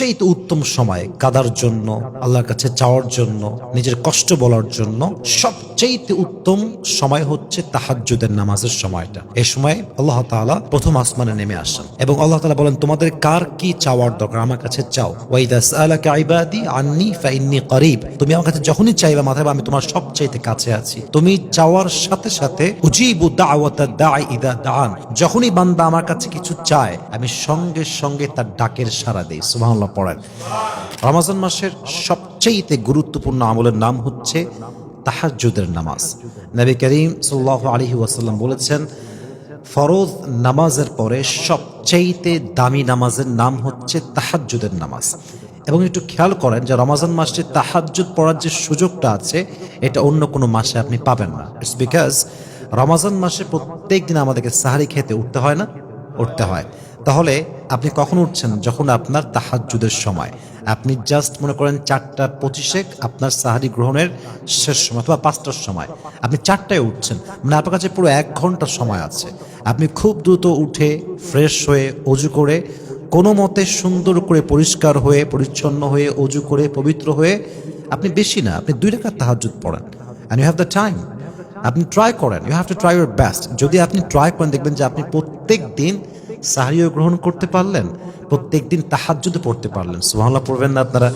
সবচেয়ে উত্তম সময় কাদার জন্য, আল্লাহর কাছে চাওয়ার জন্য, নিজের কষ্ট বলার জন্য সবচেয়ে উত্তম সময় হচ্ছে তাহাজ্জুদের নামাজের সময়টা। এই সময় আল্লাহ তাআলা প্রথম আসমানে নেমে আসেন এবং আল্লাহ তাআলা বলেন, তোমাদের কার কি চাওয়ার দরকার আমার কাছে চাও। ওয়াইদা সাআলাকা ইবাদি আন্নী ফাইন্নী করিব, তুমি আমার কাছে যখনই চাইবা মাথায় আমি তোমার সবচেয়ে কাছে আছি। তুমি চাওয়ার সাথে সাথে উজিবু দাওয়াতাদ দাঈ ইযা দাআন, যখনই বান্দা আমার কাছে কিছু চায় আমি সঙ্গে সঙ্গে তার ডাকের সাড়া দেই। সুবহানাল্লাহ পড়েন। রমজান মাসের সবচেয়ে গুরুত্বপূর্ণ আমলের নাম হচ্ছে তাহাজ্জুদের নামাজ। নবী করিম সাল্লাল্লাহু আলাইহি ওয়াসাল্লাম বলেছেন, ফরজ নামাজের পরে সবচেয়ে দামি নামাজের নাম হচ্ছে তাহাজ্জুদের নামাজ। এবং একটু খেয়াল করেন যে রমজান মাসে তাহাজ্জুদ পড়ার যে সুযোগটা আছে এটা অন্য কোনো মাসে আপনি পাবেন না। ইটস বিকজ রমজান মাসে প্রত্যেক দিন আমাদেরকে সাহারি খেতে উঠতে হয় না, উঠতে হয়। তাহলে আপনি কখন উঠছেন? যখন আপনার তাহাজ্জুদের সময়। আপনি জাস্ট মনে করেন 4:25 আপনার সাহারি গ্রহণের শেষ সময়, অথবা 5টার সময় আপনি 4টায় উঠছেন, মানে আপনার কাছে পুরো 1 ঘন্টা সময় আছে। আপনি খুব দ্রুত উঠে ফ্রেশ হয়ে অজু করে কোনো মতে সুন্দর করে পরিষ্কার হয়ে পরিচ্ছন্ন হয়ে অজু করে পবিত্র হয়ে আপনি বেশি না, আপনি 2 রাকাত তাহাজ্জুদ পড়েন। And you have the time. আপনি ট্রাই করেন, you have to try your best. যদি আপনি ট্রাই করেন দেখবেন যে আপনি প্রত্যেক দিন সাহরিও গ্রহণ করতে পারলেন, প্রত্যেক দিন তাহাজ্জুদ পড়তে পারলেন। সুবহানাল্লাহ পড়বেন না আপনারা?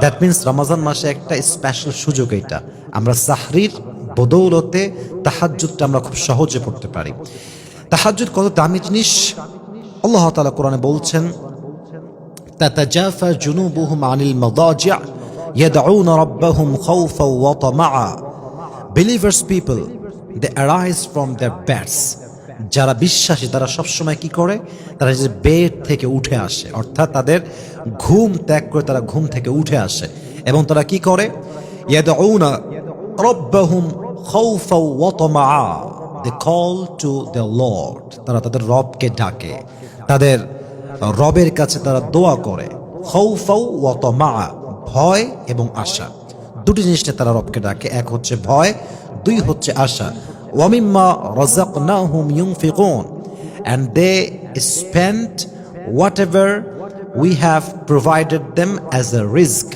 দ্যাট মিনস রমজান মাসে একটা স্পেশাল সুযোগ এইটা, আমরা সাহরির বদৌলতে তাহাজ্জুদটা আমরা খুব সহজে পড়তে পারি। তাহাজ্জুদ কত দামি জিনিস আল্লাহ তাআলা কোরআনে বলছেন, তাতাজাফা জুনুবুহুম আনিল মাদাজি' ইয়াদউনা রাব্বাহুম খাউফাও ওয়া তামাআ। Believers people, they arise from their beds. যারা বিশ্বাসী তারা সবসময় কি করে? তারা যে বেড থেকে উঠে আসে, অর্থাৎ তাদের ঘুম ত্যাগ করে তারা ঘুম থেকে উঠে আসে এবং তারা কি করে? ইয়াদউনা রাব্বাহুম খাউফাও ওয়া তামাআ, they call to their Lord, তারা তাদের রবকে ডাকে, তাদের রবের কাছে তারা দোয়া করে। খাউফাও ওয়া তামাআ, ভয় এবং আশা, দুটি জিনিস নিয়ে তারা রবকে ডাকে। এক হচ্ছে ভয়, 2 হচ্ছে আশা। ওয়া মিম্মা রাযাকনাহুম ইউনফিকুন, and they spend whatever we have provided them as a রিজক।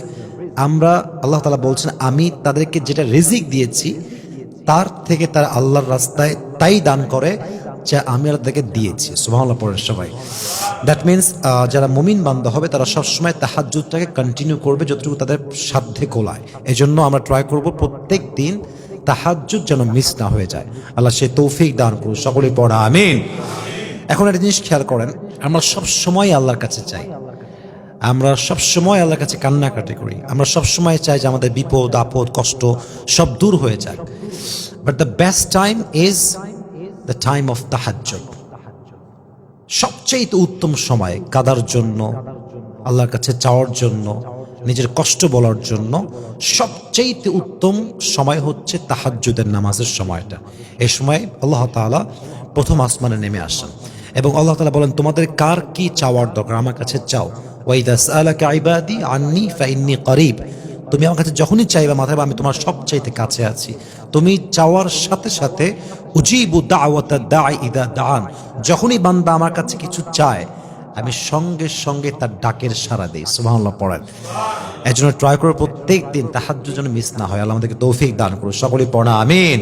আমরা, আল্লাহ তাআলা বলছেন, আমি তাদেরকে যেটা রিজিক দিয়েছি তার থেকে তারা আল্লাহর রাস্তায় তাই দান করে যা আমি তাদেরকে দিয়েছি। সুবহানাল্লাহ পড়েন সবাই। দ্যাট মিনস যারা মুমিন বান্দা হবে তারা সবসময় তাহাজ্জুদটাকে কন্টিনিউ করবে যতটুকু তাদের সাধ্যে কোলায়। এজন্য আমরা ট্রাই করব প্রত্যেক দিন তাহাজ্জুদ যেন মিস না হয়ে যায়। আল্লাহ সে তৌফিক দান করুন, সকলেই পড়া আমিন। এখন একটা জিনিস খেয়াল করেন, আমরা সব সময় আল্লাহর কাছে চাই, আমরা সব সময় আল্লাহর কাছে কান্নাকাটি করি, আমরা সব সময় চাই যে আমাদের বিপদ আপদ কষ্ট সব দূর হয়ে যাক। But the best time is the time of তাহাজ্জুদ। সবচেয়ে উত্তম সময় কাদার জন্য, আল্লাহর কাছে চাওয়ার জন্য, নিজের কষ্ট বলার জন্য সবচেয়ে উত্তম সময় হচ্ছে তাহাজ্জুদের নামাজের সময়টা। এই সময় আল্লাহ তাআলা প্রথম আসমানে নেমে আসেন এবং আল্লাহ তাআলা বলেন, তোমাদের কার কি চাওয়ার দরকার আমার কাছে চাও। ওয়াইদা সাআলাকা ইবাদি আন্নী ফাইন্নী করিব, তুমি আমার কাছে যখনই চাইবা মাথায় আমি তোমার সবচেয়ে কাছে আছি। তুমি চাওয়ার সাথে সাথে উজিবু দাওয়াতাদ দাঈ ইযা দাআন, যখনই বান্দা আমার কাছে কিছু চায় আমি সঙ্গে সঙ্গে তার ডাকের সাড়া দেই। সুবহানাল্লাহ পড়েন। এজন্য ট্রাই করে প্রত্যেক দিন তাহাজ্জুদ যেন মিস না হয়। আল্লাহ আমাদেরকে তৌফিক দান করুন, সকলেই পড়া আমিন।